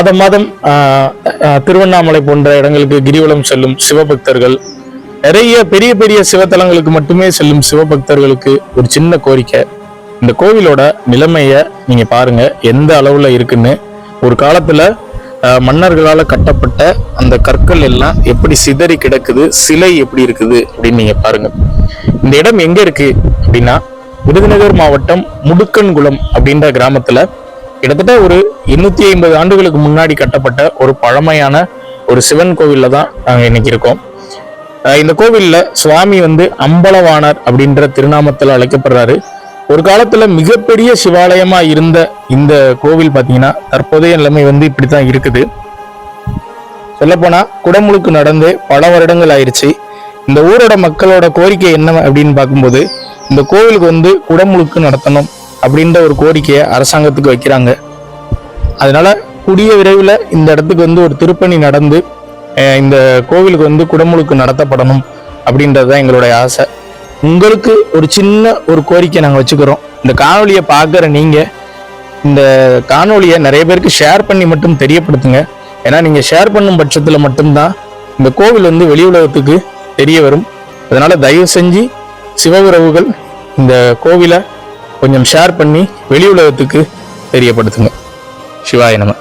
மாதம் மாதம் திருவண்ணாமலை போன்ற இடங்களுக்கு கிரிவலம் செல்லும் சிவபக்தர்கள், நிறைய பெரிய பெரிய சிவத்தலங்களுக்கு மட்டுமே செல்லும் சிவபக்தர்களுக்கு ஒரு சின்ன கோரிக்கை. இந்த கோவிலோட நிலைமைய நீங்க பாருங்க, எந்த அளவுல இருக்குன்னு. ஒரு காலத்துல மன்னர்களால கட்டப்பட்ட அந்த கற்கள் எல்லாம் எப்படி சிதறி கிடக்குது, சிலை எப்படி இருக்குது அப்படின்னு நீங்க பாருங்க. இந்த இடம் எங்க இருக்கு அப்படின்னா, விருதுநகர் மாவட்டம் முடுக்கன்குளம் அப்படின்ற கிராமத்துல கிட்டத்தட்ட ஒரு 850 ஆண்டுகளுக்கு முன்னாடி கட்டப்பட்ட ஒரு பழமையான ஒரு சிவன் கோவில்ல தான் நாங்க இன்னைக்கு இருக்கோம். இந்த கோவில்ல சுவாமி அம்பலவாணர் அப்படின்ற திருநாமத்துல அழைக்கப்படுறாரு. ஒரு காலத்துல மிகப்பெரிய சிவாலயமா இருந்த இந்த கோவில் பாத்தீங்கன்னா தற்போதைய நிலைமை இப்படித்தான் இருக்குது. சொல்லப்போனா குடமுழுக்கு நடந்து பல வருடங்கள் ஆயிடுச்சு. இந்த ஊரோட மக்களோட கோரிக்கை என்ன அப்படின்னு பார்க்கும்போது, இந்த கோவிலுக்கு குடமுழுக்கு நடத்தணும் அப்படின்ற ஒரு கோரிக்கையை அரசாங்கத்துக்கு வைக்கிறாங்க. அதனால கூடிய விரைவில் இந்த இடத்துக்கு ஒரு திருப்பணி நடந்து இந்த கோவிலுக்கு குடமுழுக்கு நடத்தப்படணும் அப்படின்றதுதான் எங்களுடைய ஆசை. உங்களுக்கு ஒரு சின்ன ஒரு கோரிக்கை நாங்கள் வச்சுக்கிறோம். இந்த காணொலியை பார்க்குற நீங்க இந்த காணொலியை நிறைய பேருக்கு ஷேர் பண்ணி மட்டும் தெரியப்படுத்துங்க. ஏன்னா நீங்க ஷேர் பண்ணும் பட்சத்தில் மட்டும்தான் இந்த கோவில் வெளி உலகத்துக்கு தெரிய வரும். அதனால தயவு செஞ்சு சிவவுறவுகள் இந்த கோவிலை கொஞ்சம் ஷேர் பண்ணி வெளி உலகத்துக்கு தெரியப்படுத்துங்க. சிவாய நம.